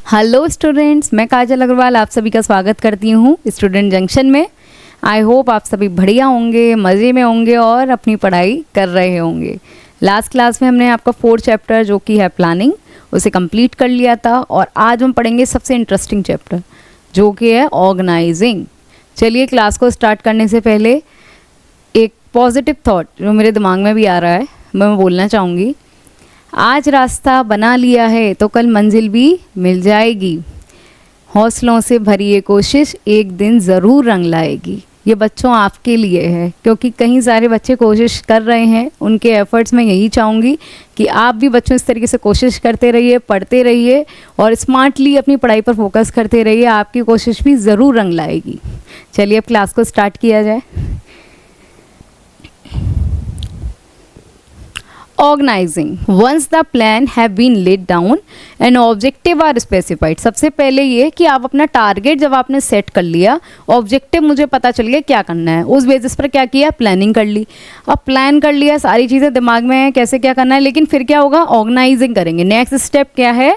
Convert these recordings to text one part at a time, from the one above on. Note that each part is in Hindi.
हेलो स्टूडेंट्स, मैं काजल अग्रवाल आप सभी का स्वागत करती हूँ स्टूडेंट जंक्शन में। आई होप आप सभी बढ़िया होंगे, मज़े में होंगे और अपनी पढ़ाई कर रहे होंगे। लास्ट क्लास में हमने आपका 4th चैप्टर जो कि है प्लानिंग, उसे कंप्लीट कर लिया था और आज हम पढ़ेंगे सबसे इंटरेस्टिंग चैप्टर जो कि है ऑर्गेनाइजिंग। चलिए क्लास को स्टार्ट करने से पहले एक पॉजिटिव थॉट जो मेरे दिमाग में भी आ रहा है मैं बोलना चाहूँगी। आज रास्ता बना लिया है तो कल मंजिल भी मिल जाएगी। हौसलों से भरी ये कोशिश एक दिन ज़रूर रंग लाएगी। ये बच्चों आपके लिए है क्योंकि कई सारे बच्चे कोशिश कर रहे हैं। उनके एफर्ट्स में यही चाहूँगी कि आप भी बच्चों इस तरीके से कोशिश करते रहिए, पढ़ते रहिए और स्मार्टली अपनी पढ़ाई पर फोकस करते रहिए। आपकी कोशिश भी ज़रूर रंग लाएगी। चलिए अब क्लास को स्टार्ट किया जाए। Organizing. Once the plan have been laid down and objective are specified. सबसे पहले ये कि आप अपना टारगेट जब आपने सेट कर लिया, ऑब्जेक्टिव मुझे पता चल गया क्या करना है, उस बेसिस पर क्या किया, प्लानिंग कर ली। अब प्लान कर लिया, सारी चीज़ें दिमाग में है कैसे क्या करना है, लेकिन फिर क्या होगा, ऑर्गेनाइजिंग करेंगे। नेक्स्ट स्टेप क्या है,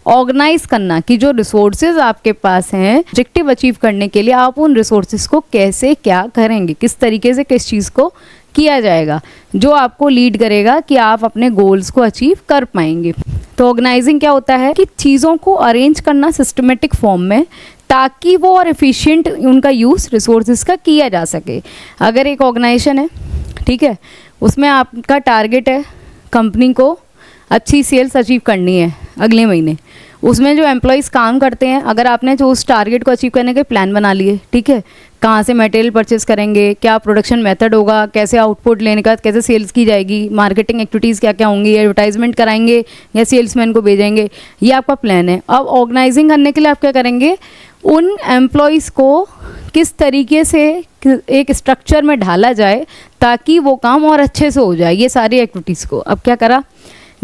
ऑर्गेनाइज करना कि जो रिसोर्सेज आपके पास हैं ऑब्जेक्टिव अचीव करने के लिए आप उन रिसोर्सेज को कैसे क्या करेंगे, किस तरीके से किस चीज़ को किया जाएगा जो आपको लीड करेगा कि आप अपने गोल्स को अचीव कर पाएंगे। तो ऑर्गेनाइजिंग क्या होता है कि चीज़ों को अरेंज करना सिस्टमेटिक फॉर्म में ताकि वो और एफिशिएंट उनका यूज़ रिसोर्सेज का किया जा सके। अगर एक ऑर्गेनाइजेशन है, ठीक है, उसमें आपका टारगेट है कंपनी को अच्छी सेल्स अचीव करनी है अगले महीने, उसमें जो एम्प्लॉयज़ काम करते हैं, अगर आपने जो उस टारगेट को अचीव करने के प्लान बना लिए, ठीक है, कहाँ से मटेरियल परचेस करेंगे, क्या प्रोडक्शन मेथड होगा, कैसे आउटपुट लेने का, कैसे सेल्स की जाएगी, मार्केटिंग एक्टिविटीज़ क्या क्या होंगी, एडवर्टाइजमेंट कराएंगे या सेल्समैन को भेजेंगे, ये आपका प्लान है। अब ऑर्गेनाइजिंग करने के लिए आप क्या करेंगे, उन एम्प्लॉयज़ को किस तरीके से एक स्ट्रक्चर में ढाला जाए ताकि वो काम और अच्छे से हो जाए, ये सारी एक्टिविटीज़ को। अब क्या करा,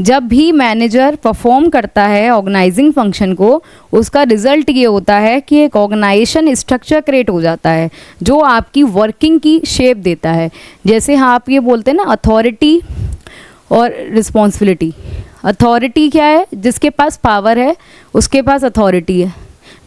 जब भी मैनेजर परफॉर्म करता है ऑर्गेनाइजिंग फंक्शन को, उसका रिजल्ट ये होता है कि एक ऑर्गेनाइजेशन स्ट्रक्चर क्रिएट हो जाता है जो आपकी वर्किंग की शेप देता है। जैसे हाँ आप ये बोलते हैं ना, अथॉरिटी और रिस्पॉन्सिबिलिटी। अथॉरिटी क्या है, जिसके पास पावर है उसके पास अथॉरिटी है,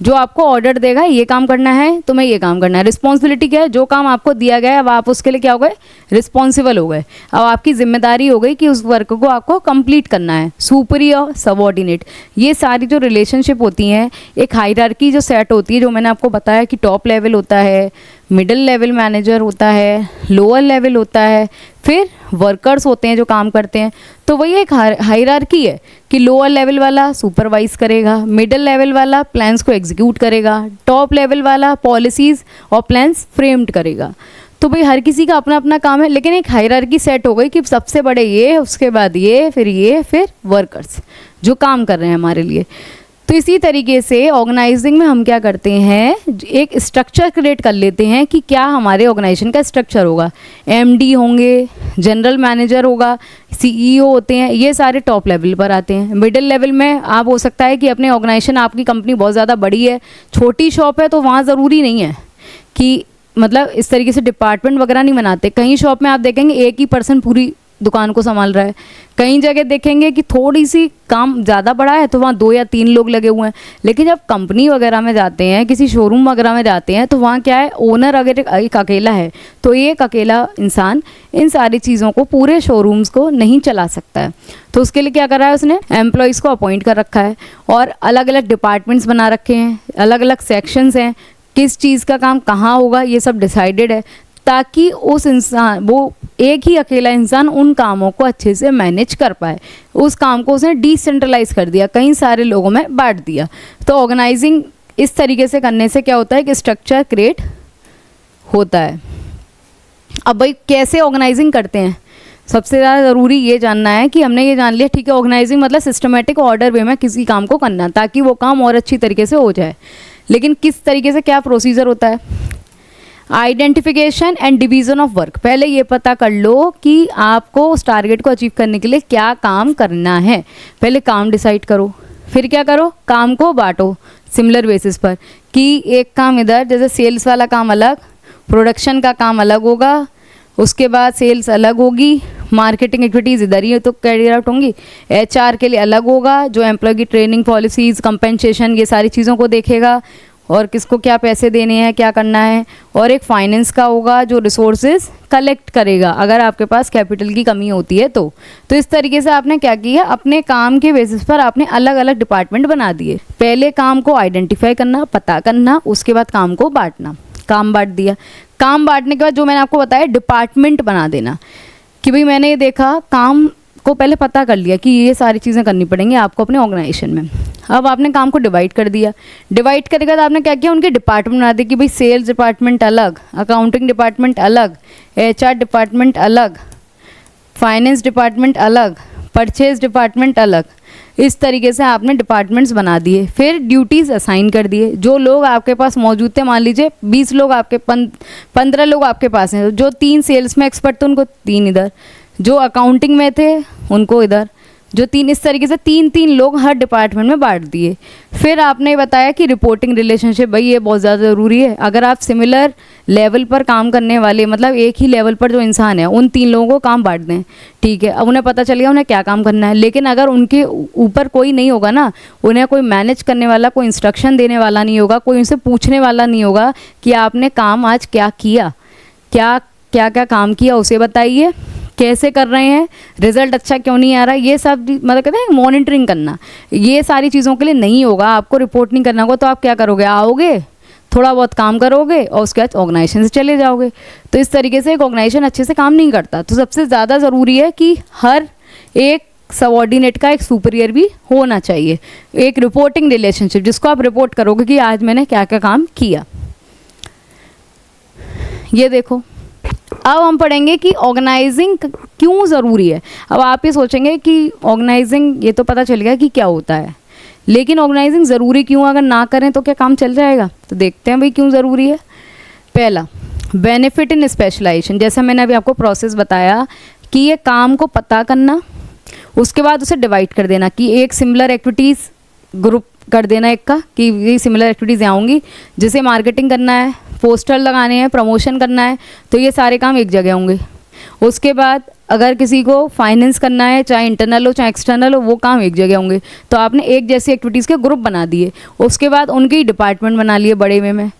जो आपको ऑर्डर देगा ये काम करना है तुम्हें ये काम करना है। रिस्पॉन्सिबिलिटी क्या है, जो काम आपको दिया गया है अब आप उसके लिए क्या हो गए, रिस्पॉन्सिबल हो गए। अब आपकी जिम्मेदारी हो गई कि उस वर्क को आपको कंप्लीट करना है। सुपीरियर, सबऑर्डिनेट, ये सारी जो रिलेशनशिप होती हैं, एक हायरार्की जो सेट होती है, जो मैंने आपको बताया कि टॉप लेवल होता है, मिडिल लेवल मैनेजर होता है, लोअर लेवल होता है, फिर वर्कर्स होते हैं जो काम करते हैं। तो वही एक हायरार्की है कि लोअर लेवल वाला सुपरवाइज करेगा, मिडिल लेवल वाला प्लान्स को एग्जीक्यूट करेगा, टॉप लेवल वाला पॉलिसीज़ और प्लान्स फ्रेम्ड करेगा। तो भाई हर किसी का अपना अपना काम है, लेकिन एक हायरार्की सेट हो गई कि सबसे बड़े ये, उसके बाद ये, फिर वर्कर्स जो काम कर रहे हैं हमारे लिए। तो इसी तरीके से ऑर्गेनाइजिंग में हम क्या करते हैं, एक स्ट्रक्चर क्रिएट कर लेते हैं कि क्या हमारे ऑर्गेनाइजेशन का स्ट्रक्चर होगा। एमडी होंगे, जनरल मैनेजर होगा, सीईओ होते हैं, ये सारे टॉप लेवल पर आते हैं। मिडिल लेवल में आप हो सकता है कि अपने ऑर्गेनाइजेशन, आपकी कंपनी बहुत ज़्यादा बड़ी है, छोटी शॉप है तो वहाँ ज़रूरी नहीं है कि मतलब इस तरीके से डिपार्टमेंट वगैरह नहीं बनाते। कहीं शॉप में आप देखेंगे एक ही पर्सन पूरी दुकान को संभाल रहा है, कई जगह देखेंगे कि थोड़ी सी काम ज़्यादा बड़ा है तो वहाँ 2 या 3 लोग लगे हुए हैं। लेकिन जब कंपनी वगैरह में जाते हैं, किसी शोरूम वगैरह में जाते हैं, तो वहाँ क्या है, ओनर अगर एक अकेला है तो एक अकेला इंसान इन सारी चीज़ों को, पूरे शोरूम्स को नहीं चला सकता है। तो उसके लिए क्या कर रहा है, उसने एम्प्लॉयज़ को अपॉइंट कर रखा है और अलग अलग डिपार्टमेंट्स बना रखे हैं, अलग अलग सेक्शंस हैं, किस चीज़ का काम कहाँ होगा ये सब डिसाइडेड है, ताकि उस इंसान, वो एक ही अकेला इंसान उन कामों को अच्छे से मैनेज कर पाए। उस काम को उसने डिसेंट्रलाइज कर दिया, कई सारे लोगों में बांट दिया। तो ऑर्गेनाइजिंग इस तरीके से करने से क्या होता है कि स्ट्रक्चर क्रिएट होता है। अब भाई कैसे ऑर्गेनाइजिंग करते हैं, सबसे ज़्यादा ज़रूरी ये जानना है कि हमने ये जान लिया, ठीक है, ऑर्गेनाइजिंग मतलब सिस्टमेटिक ऑर्डर वे में किसी काम को करना ताकि वो काम और अच्छी तरीके से हो जाए। लेकिन किस तरीके से क्या प्रोसीजर होता है, identification and division of work. पहले ये पता कर लो कि आपको उस टारगेट को अचीव करने के लिए क्या काम करना है। पहले काम डिसाइड करो, फिर क्या करो, काम को बांटो सिमिलर बेसिस पर कि एक काम इधर, जैसे सेल्स वाला काम अलग, प्रोडक्शन का काम अलग होगा, उसके बाद सेल्स अलग होगी, मार्केटिंग एक्टिविटीज़ इधर ही तो कैरी आउट होंगी। एचआर के लिए अलग होगा, जो एम्प्लॉय की ट्रेनिंग पॉलिसीज़, कंपेंसेशन, ये सारी चीज़ों को देखेगा और किसको क्या पैसे देने हैं, क्या करना है। और एक फाइनेंस का होगा जो रिसोर्सेज कलेक्ट करेगा अगर आपके पास कैपिटल की कमी होती है तो इस तरीके से आपने क्या किया, अपने काम के बेसिस पर आपने अलग अलग डिपार्टमेंट बना दिए। पहले काम को आइडेंटिफाई करना, पता करना, उसके बाद काम को बांटना। काम बांट दिया, काम बांटने के बाद जो मैंने आपको बताया डिपार्टमेंट बना देना कि भाई मैंने ये देखा, काम को पहले पता कर लिया कि ये सारी चीज़ें करनी पड़ेंगी आपको अपने ऑर्गेनाइजेशन में। अब आपने काम को डिवाइड कर दिया, डिवाइड करने के बाद आपने क्या किया, उनके डिपार्टमेंट बना दिए कि भाई सेल्स डिपार्टमेंट अलग, अकाउंटिंग डिपार्टमेंट अलग, एचआर डिपार्टमेंट अलग, फाइनेंस डिपार्टमेंट अलग, परचेज डिपार्टमेंट अलग। इस तरीके से आपने डिपार्टमेंट्स बना दिए। फिर ड्यूटीज़ असाइन कर दिए। जो लोग आपके पास मौजूद थे, मान लीजिए 20 लोग आपके 15 लोग आपके पास हैं, जो 3 सेल्स में एक्सपर्ट थे उनको 3 इधर, जो अकाउंटिंग में थे उनको इधर, जो 3, इस तरीके से 3-3 लोग हर डिपार्टमेंट में बांट दिए। फिर आपने बताया कि रिपोर्टिंग रिलेशनशिप, भाई ये बहुत ज़्यादा ज़रूरी है। अगर आप सिमिलर लेवल पर काम करने वाले, मतलब एक ही लेवल पर जो इंसान है, उन 3 लोगों को काम बांट दें, ठीक है। अब उन्हें पता चल गया उन्हें क्या काम करना है। लेकिन अगर उनके ऊपर कोई नहीं होगा ना, उन्हें कोई मैनेज करने वाला, कोई इंस्ट्रक्शन देने वाला नहीं होगा, कोई उनसे पूछने वाला नहीं होगा कि आपने काम आज क्या किया, क्या क्या क्या काम किया उसे बताइए, कैसे कर रहे हैं, रिजल्ट अच्छा क्यों नहीं आ रहा, ये सब मतलब कहते हैं मॉनिटरिंग करना, ये सारी चीज़ों के लिए नहीं होगा। आपको रिपोर्ट नहीं करना होगा तो आप क्या करोगे, आओगे, थोड़ा बहुत काम करोगे और उसके बाद ऑर्गेनाइजेशन से चले जाओगे। तो इस तरीके से एक ऑर्गेनाइजेशन अच्छे से काम नहीं करता। तो सबसे ज़्यादा ज़रूरी है कि हर एक सबऑर्डिनेट का एक सुपीरियर भी होना चाहिए, एक रिपोर्टिंग रिलेशनशिप जिसको आप रिपोर्ट करोगे कि आज मैंने क्या क्या काम किया। ये देखो, अब हम पढ़ेंगे कि ऑर्गेनाइजिंग क्यों ज़रूरी है। अब आप ये सोचेंगे कि ऑर्गेनाइजिंग, ये तो पता चल गया कि क्या होता है, लेकिन ऑर्गेनाइजिंग ज़रूरी क्यों, अगर ना करें तो क्या काम चल जाएगा। तो देखते हैं भाई क्यों ज़रूरी है। पहला, बेनिफिट इन स्पेशलाइजेशन। जैसा मैंने अभी आपको प्रोसेस बताया कि ये काम को पता करना, उसके बाद उसे डिवाइड कर देना कि एक सिमिलर एक्टिविटीज़ ग्रुप कर देना एक का, कि ये सिमिलर एक्टिविटीज़ यहाँ होंगी, जिसे मार्केटिंग करना है, पोस्टर लगाने हैं, प्रमोशन करना है, तो ये सारे काम एक जगह होंगे। उसके बाद अगर किसी को फाइनेंस करना है, चाहे इंटरनल हो चाहे एक्सटर्नल हो, वो काम एक जगह होंगे। तो आपने एक जैसी एक्टिविटीज़ के ग्रुप बना दिए। उसके बाद उनकी डिपार्टमेंट बना लिए बड़े वे में।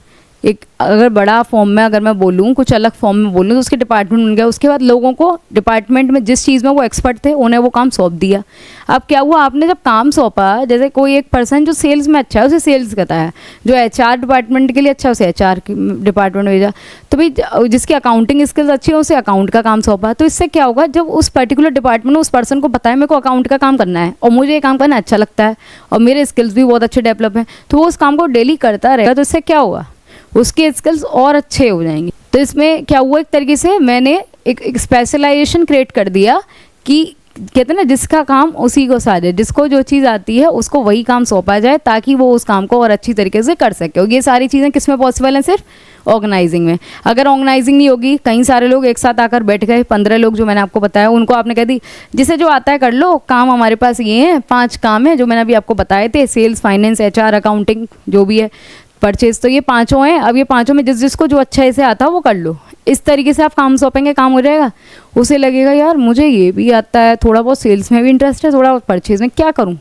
एक अगर बड़ा फॉर्म में अगर मैं बोलूँ, कुछ अलग फॉर्म में बोलूँ, तो उसके डिपार्टमेंट बन गया। उसके बाद लोगों को डिपार्टमेंट में जिस चीज़ में वो एक्सपर्ट थे उन्हें वो काम सौंप दिया। अब क्या हुआ, आपने जब काम सौंपा, जैसे कोई एक पर्सन जो सेल्स में अच्छा है उसे सेल्स करता है, जो एचआर डिपार्टमेंट के लिए अच्छा है उसे एचआर डिपार्टमेंट भेजा, तो भाई जिसकी अकाउंटिंग स्किल्स अच्छी है उसे अकाउंट का काम सौंपा। तो इससे क्या होगा, जब उस पर्टिकुलर डिपार्टमेंट में उस पर्सन को पता है मेरे को अकाउंट का काम करना है और मुझे ये काम करना अच्छा लगता है और मेरे स्किल्स भी बहुत अच्छे डेवलप हैं, तो वो उस काम को डेली करता रहेगा। तो इससे क्या होगा, उसके स्किल्स और अच्छे हो जाएंगे। तो इसमें क्या हुआ, एक तरीके से मैंने एक स्पेशलाइजेशन क्रिएट कर दिया कि कहते हैं ना, जिसका काम उसी को साझे, जिसको जो चीज़ आती है उसको वही काम सौंपा जाए ताकि वो उस काम को और अच्छी तरीके से कर सके। और ये सारी चीज़ें किस में पॉसिबल हैं, सिर्फ ऑर्गेनाइजिंग में। अगर ऑर्गेनाइजिंग नहीं होगी, कई सारे लोग एक साथ आकर बैठ गए, 15 लोग जो मैंने आपको बताया, उनको आपने कह दी जिसे जो आता है कर लो, काम हमारे पास ये हैं, 5 काम है जो मैंने अभी आपको बताए थे, सेल्स, फाइनेंस, एचआर, अकाउंटिंग, जो भी है, परचेज, तो ये 5 हैं। अब ये 5 में जिसको जो अच्छा ऐसे आता है वो कर लो। इस तरीके से आप काम सौंपेंगे, काम हो जाएगा। उसे लगेगा यार मुझे ये भी आता है, थोड़ा बहुत सेल्स में भी इंटरेस्ट है, थोड़ा बहुत परचेज में, क्या करूं।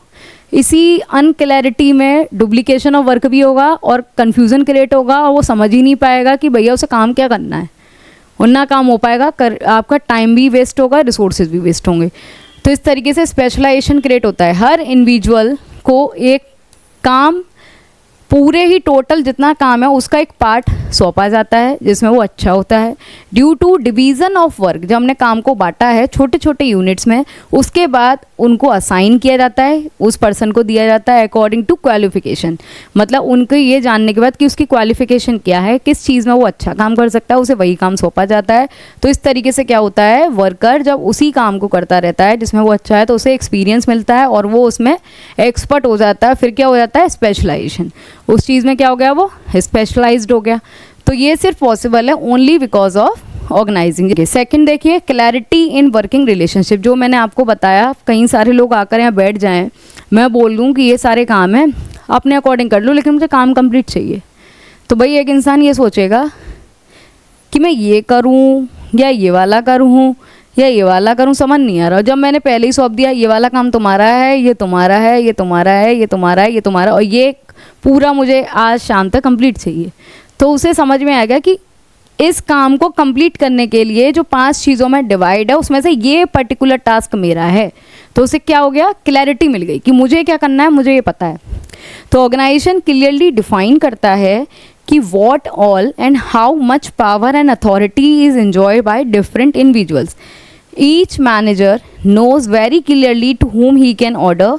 इसी अनक्लैरिटी में डुप्लीकेशन ऑफ वर्क भी होगा और कन्फ्यूज़न क्रिएट होगा और वो समझ ही नहीं पाएगा कि भैया उसे काम क्या करना है, और ना काम हो पाएगा, आपका टाइम भी वेस्ट होगा, रिसोर्सेज भी वेस्ट होंगे। तो इस तरीके से स्पेशलाइजेशन क्रिएट होता है। हर इंडिविजुअल को एक काम, पूरे ही टोटल जितना काम है उसका एक पार्ट सौंपा जाता है जिसमें वो अच्छा होता है। Due to division of work, जब हमने काम को बांटा है छोटे छोटे यूनिट्स में, उसके बाद उनको असाइन किया जाता है, उस पर्सन को दिया जाता है अकॉर्डिंग टू क्वालिफिकेशन। मतलब उनको ये जानने के बाद कि उसकी क्वालिफिकेशन क्या है, किस चीज़ में वो अच्छा काम कर सकता है, उसे वही काम सौंपा जाता है। तो इस तरीके से क्या होता है, वर्कर जब उसी काम को करता रहता है जिसमें वो अच्छा है, तो उसे एक्सपीरियंस मिलता है और वो उसमें एक्सपर्ट हो जाता है। फिर क्या हो जाता है, स्पेशलाइजेशन, उस चीज़ में क्या हो गया, वो स्पेशलाइज्ड हो गया। तो ये सिर्फ पॉसिबल है only because of organising. Second देखिए, क्लैरिटी इन वर्किंग रिलेशनशिप। जो मैंने आपको बताया, कई सारे लोग आकर यहाँ बैठ जाएं, मैं बोल दूँ कि ये सारे काम हैं, अपने अकॉर्डिंग कर लो, लेकिन मुझे काम कंप्लीट चाहिए। तो भाई एक इंसान ये सोचेगा कि मैं ये करूँ या ये वाला करूँ या ये वाला करूं, समझ नहीं आ रहा। जब मैंने पहले ही सौंप दिया ये वाला काम तुम्हारा है, ये तुम्हारा है, ये तुम्हारा है, ये तुम्हारा है, ये तुम्हारा, और ये पूरा मुझे आज शाम तक कंप्लीट चाहिए, तो उसे समझ में आ गया कि इस काम को कंप्लीट करने के लिए जो 5 चीज़ों में डिवाइड है उसमें से ये पर्टिकुलर टास्क मेरा है। तो उसे क्या हो गया, क्लैरिटी मिल गई कि मुझे क्या करना है, मुझे ये पता है। तो ऑर्गेनाइजेशन क्लियरली डिफाइन करता है कि what all and how much power and authority is enjoyed by different individuals. Each manager knows very clearly to whom he can order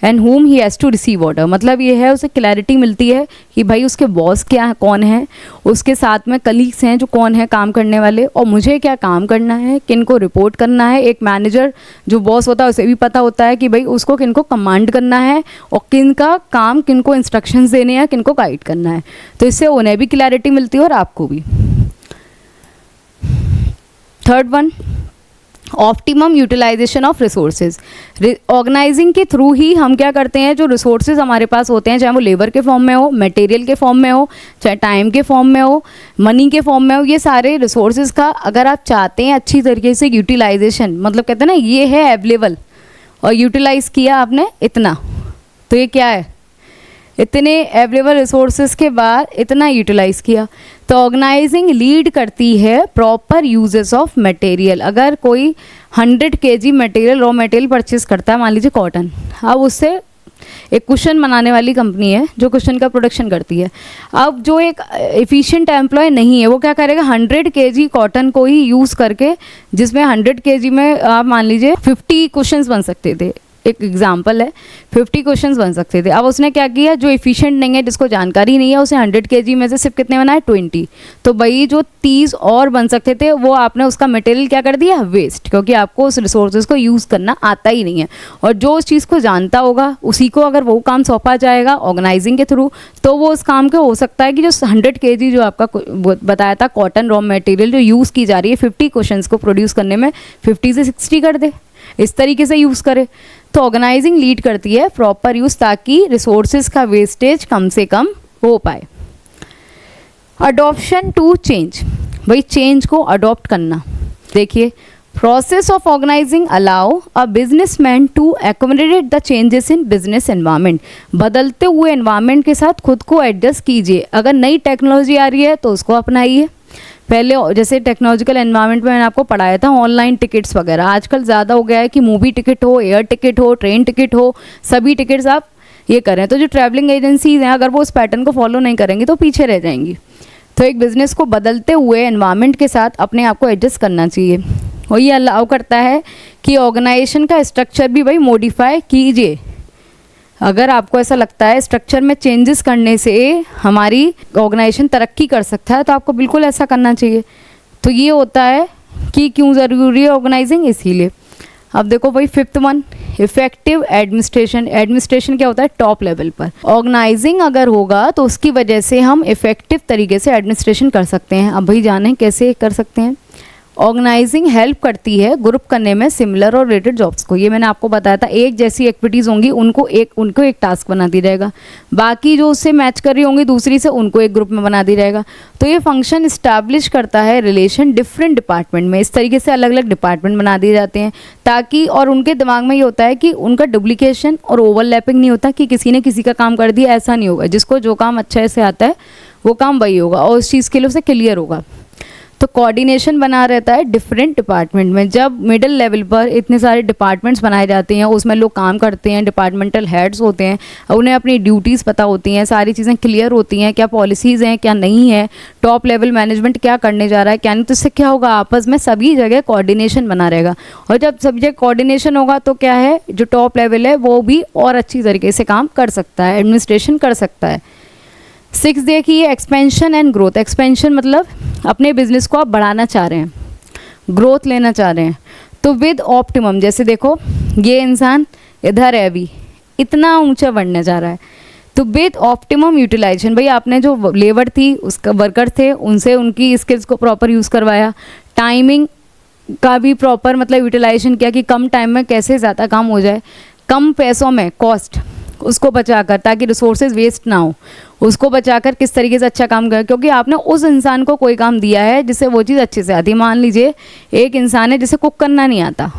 and whom he has to receive order। मतलब ये है, उसे क्लैरिटी मिलती है कि भाई उसके बॉस क्या कौन है, उसके साथ में कलीग्स हैं जो कौन है काम करने वाले, और मुझे क्या काम करना है, किन को रिपोर्ट करना है। एक मैनेजर जो बॉस होता है उसे भी पता होता है कि भाई उसको किन को कमांड करना है और किन का काम, किन को इंस्ट्रक्शंस देने हैं, किन को गाइड करना है। तो इससे उन्हें भी क्लैरिटी मिलती है और आपको भी। Third one, optimum utilisation of resources. Organising के थ्रू ही हम क्या करते हैं, जो रिसोर्सेज हमारे पास होते हैं, चाहे वो लेबर के फॉर्म में हो, मटेरियल के फॉर्म में हो, चाहे टाइम के फॉर्म में हो, मनी के फॉर्म में हो, ये सारे रिसोर्सेज का अगर आप चाहते हैं अच्छी तरीके से यूटिलाइजेशन, मतलब कहते हैं ना ये है अवेलेबल और यूटिलाइज किया आपने इतना, तो ये क्या है, इतने अवेलेबल रिसोर्सेज के बाद इतना यूटिलाइज किया। तो ऑर्गेनाइजिंग लीड करती है प्रॉपर यूजेस ऑफ मटेरियल। अगर कोई 100 kg material, raw material purchase करता है, मान लीजिए कॉटन, अब उससे एक कुशन बनाने वाली कंपनी है जो कुशन का प्रोडक्शन करती है। अब जो एक एफिशिएंट एम्प्लॉय नहीं है वो क्या करेगा, 100 kg कॉटन को ही यूज़ करके, जिसमें 100 kg में आप मान लीजिए 50 कुशन्स बन सकते थे, एक एग्जाम्पल है, 50 क्वेश्चंस बन सकते थे। अब उसने क्या किया, जो एफिशिएंट नहीं है, जिसको जानकारी नहीं है, उसे 100 kg में से सिर्फ कितने बनाए, 20। तो भाई जो 30 और बन सकते थे वो आपने उसका मटेरियल क्या कर दिया, वेस्ट, क्योंकि आपको उस रिसोर्सेज को यूज़ करना आता ही नहीं है। और जो उस चीज़ को जानता होगा उसी को अगर वो काम सौंपा जाएगा ऑर्गेनाइजिंग के थ्रू, तो वो उस काम को हो सकता है कि जो 100 kg जो आपका बताया था कॉटन रॉ मटेरियल जो यूज़ की जा रही है 50 क्वेश्चंस को प्रोड्यूस करने में, 50 से 60 कर दे, इस तरीके से यूज़ करे। तो ऑर्गेनाइजिंग लीड करती है प्रॉपर यूज़, ताकि रिसोर्सेज का वेस्टेज कम से कम हो पाए। अडॉप्शन टू चेंज, भाई चेंज को अडॉप्ट करना। देखिए, process of organising allow a businessman to accommodate the changes in business environment. बदलते हुए एनवायरनमेंट के साथ खुद को एडजस्ट कीजिए। अगर नई टेक्नोलॉजी आ रही है तो उसको अपनाइए। पहले जैसे टेक्नोलॉजिकल एनवायरनमेंट में मैंने आपको पढ़ाया था ऑनलाइन टिकट्स वगैरह, आजकल ज़्यादा हो गया है कि मूवी टिकट हो, एयर टिकट हो, ट्रेन टिकट हो, सभी टिकट्स आप ये करें। तो जो ट्रैवलिंग एजेंसीज हैं अगर वो उस पैटर्न को फॉलो नहीं करेंगी तो पीछे रह जाएंगी। तो एक बिज़नेस को बदलते हुए एनवायरनमेंट के साथ अपने आप को एडजस्ट करना चाहिए, और ये अलाउ करता है कि ऑर्गेनाइजेशन का स्ट्रक्चर भी भाई मॉडिफाई कीजिए। अगर आपको ऐसा लगता है स्ट्रक्चर में चेंजेस करने से हमारी ऑर्गेनाइजेशन तरक्की कर सकता है तो आपको बिल्कुल ऐसा करना चाहिए। तो ये होता है कि क्यों ज़रूरी है ऑर्गेनाइजिंग, इसीलिए। अब देखो भाई 5th one, effective administration. Administration क्या होता है, टॉप लेवल पर। ऑर्गेनाइजिंग अगर होगा तो उसकी वजह से हम इफेक्टिव तरीके से एडमिनिस्ट्रेशन कर सकते हैं। अब भाई जानें कैसे कर सकते हैं। ऑर्गेनाइजिंग हेल्प करती है ग्रुप करने में सिमिलर और रिलेटेड जॉब्स को। ये मैंने आपको बताया था, एक जैसी एक्टिविटीज़ होंगी उनको एक टास्क बना दिया जाएगा, बाकी जो उससे मैच कर रही होंगी दूसरी से उनको एक ग्रुप में बना दिया जाएगा। तो ये फंक्शन इस्टेब्लिश करता है रिलेशन डिफरेंट डिपार्टमेंट में। इस तरीके से अलग अलग डिपार्टमेंट बना दिए जाते हैं ताकि, और उनके दिमाग में ये होता है कि उनका डुप्लीकेशन और ओवरलैपिंग नहीं होता कि किसी ने किसी का काम कर दिया, ऐसा नहीं होगा। जिसको जो काम अच्छे से आता है वो काम वही होगा और उस चीज़ के लिए उसे क्लियर होगा। तो कोऑर्डिनेशन बना रहता है डिफरेंट डिपार्टमेंट में। जब मिडिल लेवल पर इतने सारे डिपार्टमेंट्स बनाए जाते हैं, उसमें लोग काम करते हैं, डिपार्टमेंटल हेड्स होते हैं, उन्हें अपनी ड्यूटीज़ पता होती हैं, सारी चीज़ें क्लियर होती हैं, क्या पॉलिसीज़ हैं क्या नहीं है, टॉप लेवल मैनेजमेंट क्या करने जा रहा है क्या नहीं। तो इससे क्या होगा, आपस में सभी जगह कोऑर्डिनेशन बना रहेगा। और जब सभी जगह कोऑर्डिनेशन होगा तो क्या है, जो टॉप लेवल है वो भी और अच्छी तरीके से काम कर सकता है, एडमिनिस्ट्रेशन कर सकता है। 6 देखिए, एक्सपेंशन एंड ग्रोथ। एक्सपेंशन मतलब अपने बिजनेस को आप बढ़ाना चाह रहे हैं, ग्रोथ लेना चाह रहे हैं। तो विद ऑप्टिमम, जैसे देखो ये इंसान इधर है, अभी इतना ऊंचा बढ़ने जा रहा है, तो विद ऑप्टिमम यूटिलाइजेशन, भाई आपने जो लेबर थी उसका वर्कर थे उनसे उनकी स्किल्स को प्रॉपर यूज़ करवाया, टाइमिंग का भी प्रॉपर मतलब यूटिलाइजेशन किया कि कम टाइम में कैसे ज़्यादा काम हो जाए, कम पैसों में कॉस्ट, उसको बचाकर, ताकि रिसोर्सेज वेस्ट ना हो, उसको बचाकर किस तरीके से अच्छा काम करें, क्योंकि आपने उस इंसान को कोई काम दिया है जिससे वो चीज़ अच्छे से आती है। मान लीजिए एक इंसान है जिसे कुक करना नहीं आता,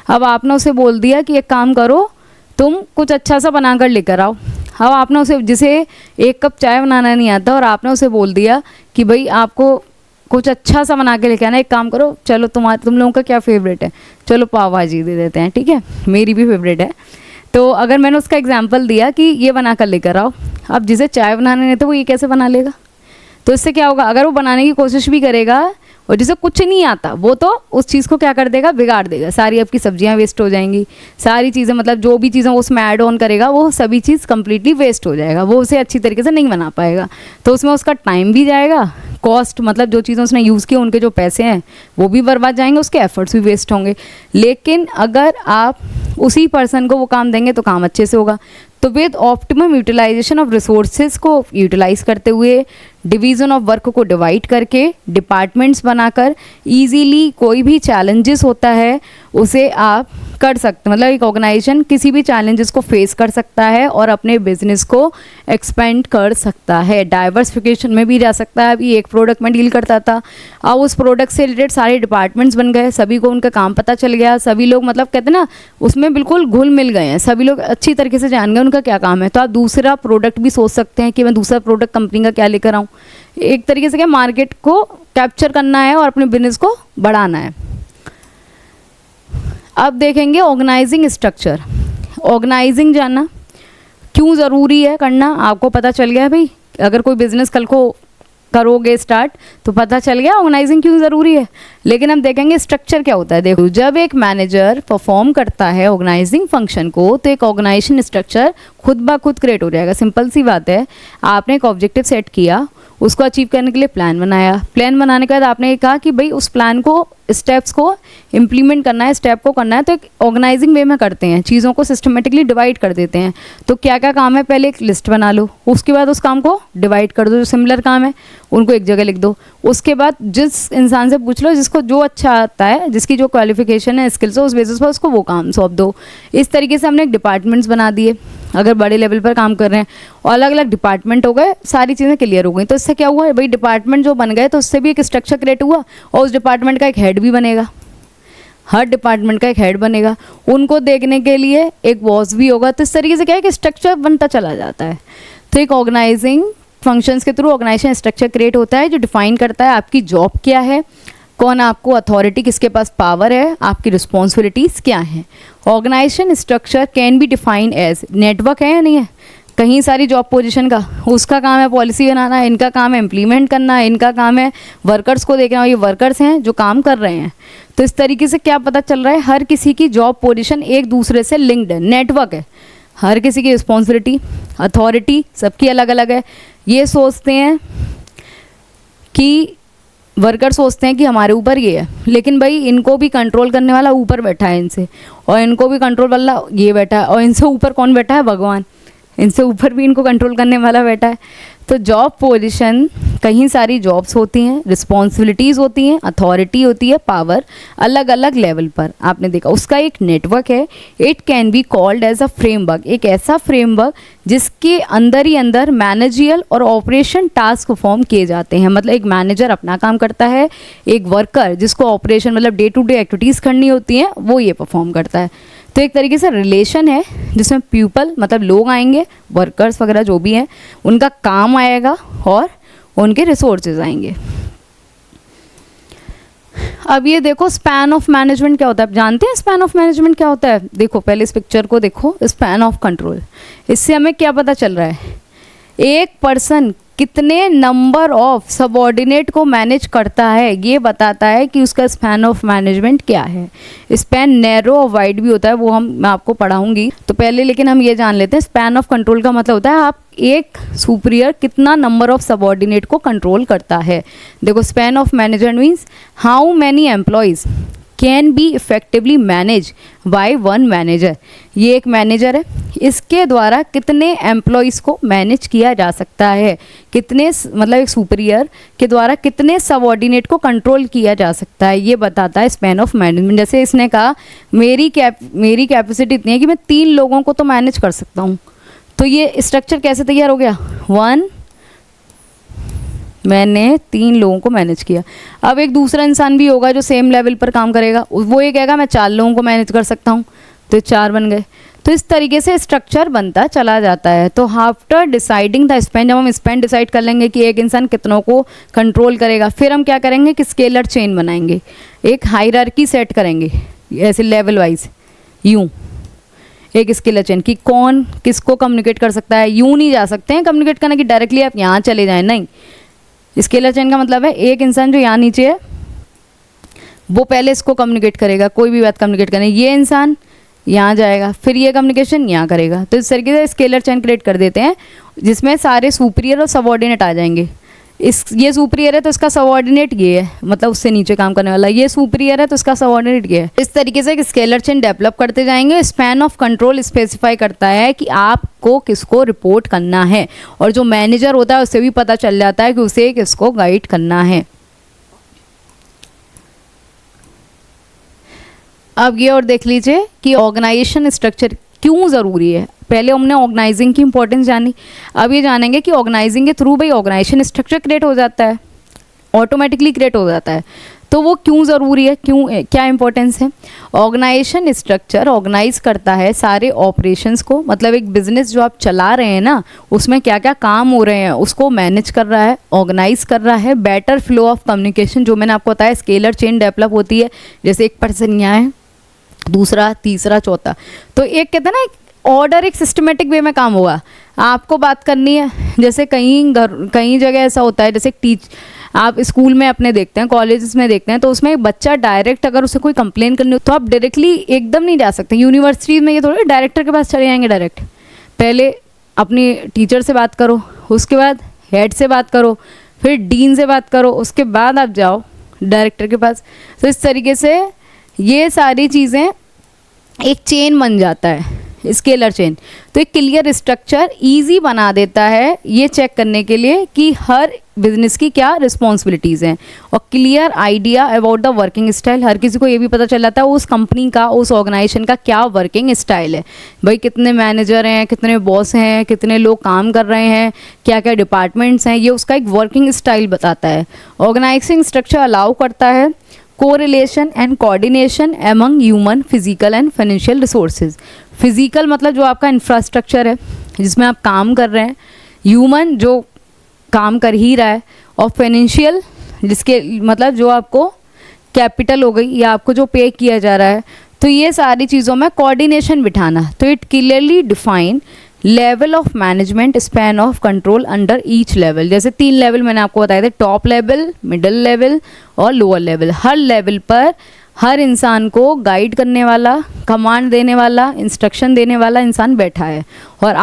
अब आपने उसे बोल दिया कि एक काम करो, तुम कुछ अच्छा सा बना कर लेकर आओ। अब आपने उसे, जिसे 1 कप चाय बनाना नहीं आता, और आपने उसे बोल दिया कि भाई आपको कुछ अच्छा सा बना के लेके आना, एक काम करो, चलो तुम लोगों का क्या फेवरेट है, चलो पाव भाजी दे देते हैं, ठीक है, मेरी भी फेवरेट है। तो अगर मैंने उसका एग्जाम्पल दिया कि ये बना कर लेकर आओ, अब जिसे चाय बनाने नहीं, तो वो ये कैसे बना लेगा? तो इससे क्या होगा, अगर वो बनाने की कोशिश भी करेगा और जिसे कुछ नहीं आता, वो तो उस चीज़ को क्या कर देगा, बिगाड़ देगा। सारी आपकी सब्जियां वेस्ट हो जाएंगी, सारी चीज़ें, मतलब जो भी चीज़ें उसमें ऐड ऑन करेगा वो सभी चीज़ कंप्लीटली वेस्ट हो जाएगा, वो उसे अच्छी तरीके से नहीं बना पाएगा। तो उसमें उसका टाइम भी जाएगा, कॉस्ट, मतलब जो चीज़ें उसने यूज़ की उनके जो पैसे हैं वो भी बर्बाद जाएंगे, उसके एफर्ट्स भी वेस्ट होंगे। लेकिन अगर आप उसी पर्सन को वो काम देंगे तो काम अच्छे से होगा। तो with optimum utilisation of resources को यूटिलाइज करते हुए, डिवीज़न ऑफ वर्क को डिवाइड करके, डिपार्टमेंट्स बनाकर, इजीली कोई भी चैलेंजेस होता है उसे आप कर सकते, मतलब एक ऑर्गेनाइजेशन किसी भी चैलेंजेस को फेस कर सकता है और अपने बिजनेस को एक्सपेंड कर सकता है, डाइवर्सिफिकेशन में भी जा सकता है। अभी एक प्रोडक्ट में डील करता था, अब उस प्रोडक्ट से रिलेटेड सारे डिपार्टमेंट्स बन गए, सभी को उनका काम पता चल गया, सभी लोग मतलब कहते हैं ना उसमें बिल्कुल घुल मिल गए हैं, सभी लोग अच्छी तरीके से जान गए उनका क्या काम है। तो आप दूसरा प्रोडक्ट भी सोच सकते हैं कि मैं दूसरा प्रोडक्ट कंपनी का क्या लेकर आऊँ। एक तरीके से क्या, मार्केट को कैप्चर करना है और अपने बिजनेस को बढ़ाना है। अब देखेंगे ऑर्गेनाइजिंग स्ट्रक्चर। ऑर्गेनाइजिंग जानना क्यों ज़रूरी है करना, आपको पता चल गया भाई, अगर कोई बिजनेस कल को करोगे स्टार्ट तो पता चल गया ऑर्गेनाइजिंग क्यों ज़रूरी है। लेकिन हम देखेंगे स्ट्रक्चर क्या होता है। देखो, जब एक मैनेजर परफॉर्म करता है ऑर्गेनाइजिंग फंक्शन को, तो एक ऑर्गेनाइजेशन स्ट्रक्चर खुद ब खुद क्रिएट हो जाएगा। सिंपल सी बात है, आपने एक ऑब्जेक्टिव सेट किया, उसको अचीव करने के लिए प्लान बनाया, प्लान बनाने के बाद आपने ये कहा कि भाई उस प्लान को, स्टेप्स को इम्प्लीमेंट करना है, स्टेप को करना है, तो एक ऑर्गेनाइजिंग वे में करते हैं, चीज़ों को सिस्टमेटिकली डिवाइड कर देते हैं। तो क्या क्या काम है, पहले एक लिस्ट बना लो, उसके बाद उस काम को डिवाइड कर दो, जो सिमिलर काम है उनको एक जगह लिख दो। उसके बाद जिस इंसान से पूछ लो जिसको जो अच्छा आता है, जिसकी जो क्वालिफिकेशन है, स्किल्स है, उस बेसिस पर उसको वो काम सौंप दो। इस तरीके से हमने एक डिपार्टमेंट्स बना दिए। अगर बड़े लेवल पर काम कर रहे हैं और अलग अलग डिपार्टमेंट हो गए, सारी चीज़ें क्लियर हो गई। तो इससे क्या हुआ भाई, डिपार्टमेंट जो बन गए तो उससे भी एक स्ट्रक्चर क्रिएट हुआ और उस डिपार्टमेंट का एक हेड भी बनेगा, हर डिपार्टमेंट का एक हेड बनेगा, उनको देखने के लिए एक बॉस भी होगा। तो इस तरीके से क्या है कि स्ट्रक्चर बनता चला जाता है। तो एक ऑर्गेनाइजिंग फंक्शंस के थ्रू ऑर्गेनाइजेशन स्ट्रक्चर क्रिएट होता है जो डिफाइन करता है आपकी जॉब क्या है, कौन आपको अथॉरिटी, किसके पास पावर है, आपकी रिस्पॉन्सिबिलिटीज़ क्या हैं। Organisation structure can be define as, network है या नहीं है, कहीं सारी जॉब पोजीशन का, उसका काम है पॉलिसी बनाना, इनका काम है इम्प्लीमेंट करना, इनका काम है वर्कर्स को देखना, ये वर्कर्स हैं जो काम कर रहे हैं। तो इस तरीके से क्या पता चल रहा है, हर किसी की जॉब पोजीशन एक दूसरे से लिंक्ड है, नेटवर्क है, हर किसी की रिस्पॉन्सिबिलिटी, अथॉरिटी सबकी अलग अलग है। ये सोचते हैं कि वर्कर सोचते हैं कि हमारे ऊपर ये है, लेकिन भाई इनको भी कंट्रोल करने वाला ऊपर बैठा है इनसे, और इनको भी कंट्रोल वाला ये बैठा है, और इनसे ऊपर कौन बैठा है, भगवान, इनसे ऊपर भी इनको कंट्रोल करने वाला बैठा है। तो जॉब पोजीशन, कहीं सारी जॉब्स होती हैं, रिस्पॉन्सिबिलिटीज़ होती हैं, अथॉरिटी होती है, पावर अलग अलग लेवल पर आपने देखा, उसका एक नेटवर्क है। It can be called as a framework, एक ऐसा फ्रेमवर्क जिसके अंदर ही अंदर मैनेजियल और ऑपरेशन टास्क परफॉर्म किए जाते हैं। मतलब एक मैनेजर अपना काम करता है, एक वर्कर जिसको ऑपरेशन मतलब डे टू डे एक्टिविटीज़ करनी होती हैं वो ये परफॉर्म करता है। तो एक तरीके से रिलेशन है जिसमें पीपल मतलब लोग आएंगे, वर्कर्स वगैरह जो भी हैं उनका काम आएगा और उनके रिसोर्सेज आएंगे। अब ये देखो स्पैन ऑफ मैनेजमेंट क्या होता है, आप जानते हैं स्पैन ऑफ मैनेजमेंट क्या होता है। देखो पहले इस पिक्चर को देखो, स्पैन ऑफ कंट्रोल, इससे हमें क्या पता चल रहा है, एक पर्सन कितने नंबर ऑफ सबऑर्डिनेट को मैनेज करता है ये बताता है कि उसका स्पैन ऑफ मैनेजमेंट क्या है। स्पैन नैरो और वाइड भी होता है, वो मैं आपको पढ़ाऊंगी। तो पहले लेकिन हम ये जान लेते हैं स्पैन ऑफ कंट्रोल का मतलब होता है आप एक सुपीरियर कितना नंबर ऑफ सबऑर्डिनेट को कंट्रोल करता है। देखो span of management means how many employees can be effectively manage by one manager. ये एक मैनेजर है, इसके द्वारा कितने एम्प्लॉयज़ को मैनेज किया जा सकता है, कितने मतलब एक सुपीरियर के द्वारा कितने सबऑर्डिनेट को कंट्रोल किया जा सकता है, ये बताता है स्पैन ऑफ मैनेजमेंट। जैसे इसने कहा मेरी कैपेसिटी इतनी है कि मैं 3 लोगों को तो मैनेज कर सकता हूँ, तो ये स्ट्रक्चर कैसे तैयार हो गया, 1 मैंने 3 लोगों को मैनेज किया। अब एक दूसरा इंसान भी होगा जो सेम लेवल पर काम करेगा, वो ये कहेगा मैं 4 लोगों को मैनेज कर सकता हूँ, तो 4 बन गए। तो इस तरीके से स्ट्रक्चर बनता चला जाता है। तो आफ्टर डिसाइडिंग द स्पेन, जब हम स्पेन डिसाइड कर लेंगे कि एक इंसान कितनों को कंट्रोल करेगा, फिर हम क्या करेंगे कि स्केलर चेन बनाएंगे, एक हायरार्की सेट करेंगे ऐसे लेवल वाइज, यूँ एक स्केलर चेन कि कौन किसको कम्युनिकेट कर सकता है। यूँ नहीं जा सकते हैं कम्युनिकेट करना कि डायरेक्टली आप यहाँ चले जाएँ, नहीं। स्केलर चेन का मतलब है एक इंसान जो यहाँ नीचे है वो पहले इसको कम्युनिकेट करेगा, कोई भी बात कम्युनिकेट करें, ये इंसान यहाँ जाएगा, फिर ये कम्युनिकेशन यहाँ करेगा। तो इस तरीके से स्केलर चेन क्रिएट कर देते हैं जिसमें सारे सुपीरियर और सबऑर्डिनेट आ जाएंगे। ये सुपीरियर है तो इसका सबऑर्डिनेट ये है, मतलब उससे नीचे काम करने वाला, ये सुपीरियर है तो इसका सबऑर्डिनेट ये है। इस तरीके से एक स्केलर चेन डेवलप करते जाएंगे। स्पैन ऑफ कंट्रोल स्पेसिफाई करता है कि आपको किसको रिपोर्ट करना है, और जो मैनेजर होता है उससे भी पता चल जाता है कि उसे किसको गाइड करना है। अब ये और देख लीजिए कि ऑर्गेनाइजेशन स्ट्रक्चर क्यों ज़रूरी है। पहले हमने ऑर्गेनाइजिंग की इंपॉर्टेंस जानी, अब ये जानेंगे कि ऑर्गेनाइजिंग के थ्रू भाई ऑर्गेनाइजेशन स्ट्रक्चर क्रिएट हो जाता है, ऑटोमेटिकली क्रिएट हो जाता है। तो वो क्यों ज़रूरी है, क्यों, क्या इंपॉर्टेंस है। ऑर्गेनाइजेशन स्ट्रक्चर ऑर्गेनाइज करता है सारे ऑपरेशंस को, मतलब एक बिजनेस जो आप चला रहे हैं ना उसमें क्या क्या काम हो रहे हैं उसको मैनेज कर रहा है, ऑर्गेनाइज कर रहा है। बेटर फ्लो ऑफ कम्युनिकेशन, जो मैंने आपको बताया स्केलर चेन डेवलप होती है, जैसे एक पर्सन यहाँ है, दूसरा, तीसरा, चौथा, तो एक कहते हैं ना एक ऑर्डर, एक सिस्टमेटिक वे में काम होगा। आपको बात करनी है, जैसे कई जगह ऐसा होता है, जैसे आप स्कूल में अपने देखते हैं, कॉलेजेस में देखते हैं, तो उसमें एक बच्चा डायरेक्ट अगर उसे कोई कंप्लेन करनी हो तो आप डायरेक्टली एकदम नहीं जा सकते। यूनिवर्सिटी में ये थोड़े डायरेक्टर के पास चले जाएंगे डायरेक्ट, पहले अपनी टीचर से बात करो, उसके बाद हेड से बात करो, फिर डीन से बात करो, उसके बाद आप जाओ डायरेक्टर के पास। तो इस तरीके से ये सारी चीज़ें एक चेन बन जाता है, स्केलर चेन। तो एक क्लियर स्ट्रक्चर इजी बना देता है ये चेक करने के लिए कि हर बिजनेस की क्या रिस्पॉन्सिबिलिटीज़ हैं, और clear idea about the working style. हर किसी को ये भी पता चल जाता है उस कंपनी का, उस ऑर्गेनाइजेशन का क्या वर्किंग स्टाइल है, भाई कितने मैनेजर हैं, कितने बॉस हैं, कितने लोग काम कर रहे हैं, क्या क्या डिपार्टमेंट्स हैं, ये उसका एक वर्किंग स्टाइल बताता है। ऑर्गेनाइजिंग स्ट्रक्चर अलाउ करता है correlation and coordination among human, physical and financial resources. Physical मतलब जो आपका इंफ्रास्ट्रक्चर है जिसमें आप काम कर रहे हैं, ह्यूमन जो काम कर ही रहा है, और फाइनेंशियल जिसके मतलब जो आपको कैपिटल हो गई या आपको जो पे किया जा रहा है। तो ये सारी चीज़ों में कोऑर्डिनेशन बिठाना। तो it clearly define level of management, span of control under each level. जैसे 3 लेवल मैंने आपको बताया था, टॉप लेवल, मिडिल लेवल और लोअर लेवल। हर लेवल पर हर इंसान को गाइड करने वाला, कमांड देने वाला, इंस्ट्रक्शन देने वाला इंसान बैठा है, और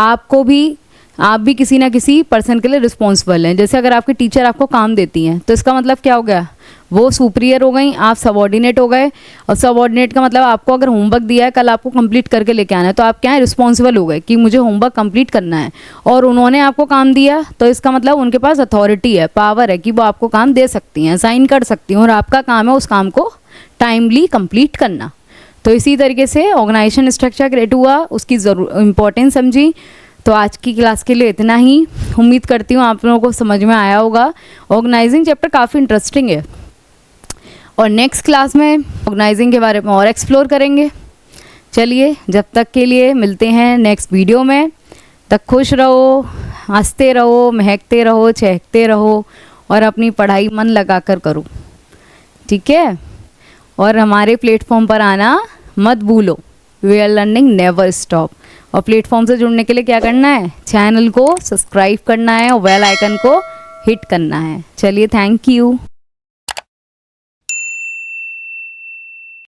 आप भी किसी ना किसी पर्सन के लिए रिस्पॉन्सिबल हैं। जैसे अगर आपकी टीचर आपको काम देती हैं तो इसका मतलब क्या हो गया, वो सुपीरियर हो गई, आप सबऑर्डिनेट हो गए। और सबऑर्डिनेट का मतलब आपको अगर होमवर्क दिया है कल आपको कंप्लीट करके लेके आना है, तो आप क्या है, रिस्पॉन्सिबल हो गए कि मुझे होमवर्क कंप्लीट करना है, और उन्होंने आपको काम दिया तो इसका मतलब उनके पास अथॉरिटी है, पावर है कि वो आपको काम दे सकती हैं, साइन कर सकती हैं, और आपका काम है उस काम को टाइमली कंप्लीट करना। तो इसी तरीके से ऑर्गेनाइजेशन स्ट्रक्चर क्रिएट हुआ, उसकी इम्पोर्टेंस समझी। तो आज की क्लास के लिए इतना ही। उम्मीद करती हूँ आप लोगों को समझ में आया होगा। ऑर्गेनाइजिंग चैप्टर काफ़ी इंटरेस्टिंग है, और नेक्स्ट क्लास में ऑर्गेनाइजिंग के बारे में और एक्सप्लोर करेंगे। चलिए, जब तक के लिए मिलते हैं नेक्स्ट वीडियो में। तक खुश रहो, हंसते रहो, महकते रहो, चहकते रहो, और अपनी पढ़ाई मन लगाकर करो, ठीक है। और हमारे प्लेटफॉर्म पर आना मत भूलो। We are learning never stop. और प्लेटफॉर्म से जुड़ने के लिए क्या करना है, चैनल को सब्सक्राइब करना है और बेल आइकन को हिट करना है। चलिए, थैंक यू।